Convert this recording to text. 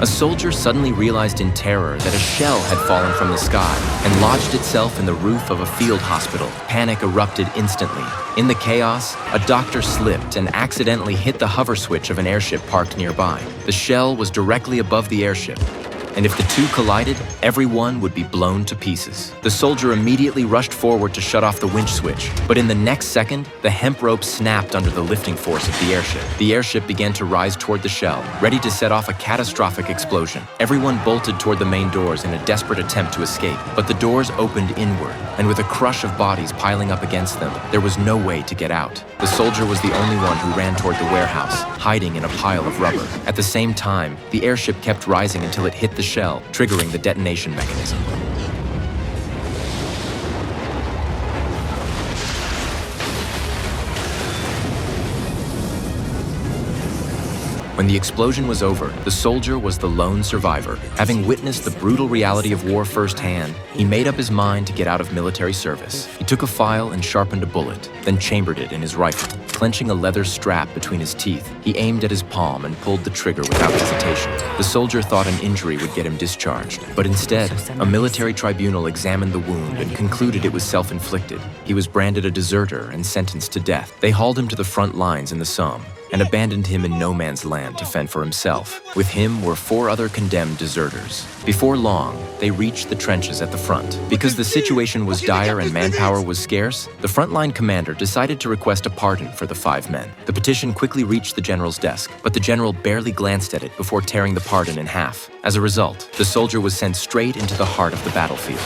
A soldier suddenly realized in terror that a shell had fallen from the sky and lodged itself in the roof of a field hospital. Panic erupted instantly. In the chaos, a doctor slipped and accidentally hit the hover switch of an airship parked nearby. The shell was directly above the airship, and if the two collided, everyone would be blown to pieces. The soldier immediately rushed forward to shut off the winch switch, but in the next second, the hemp rope snapped under the lifting force of the airship. The airship began to rise toward the shell, ready to set off a catastrophic explosion. Everyone bolted toward the main doors in a desperate attempt to escape, but the doors opened inward, and with a crush of bodies piling up against them, there was no way to get out. The soldier was the only one who ran toward the warehouse, hiding in a pile of rubber. At the same time, the airship kept rising until it hit the shell, triggering the detonation mechanism. When the explosion was over, the soldier was the lone survivor. Having witnessed the brutal reality of war firsthand, he made up his mind to get out of military service. He took a file and sharpened a bullet, then chambered it in his rifle. Clenching a leather strap between his teeth, he aimed at his palm and pulled the trigger without hesitation. The soldier thought an injury would get him discharged, but instead, a military tribunal examined the wound and concluded it was self-inflicted. He was branded a deserter and sentenced to death. They hauled him to the front lines in the Somme and abandoned him in no man's land to fend for himself. With him were 4 other condemned deserters. Before long, they reached the trenches at the front. Because the situation was dire and manpower was scarce, the frontline commander decided to request a pardon for the 5 men. The petition quickly reached the general's desk, but the general barely glanced at it before tearing the pardon in half. As a result, the soldier was sent straight into the heart of the battlefield.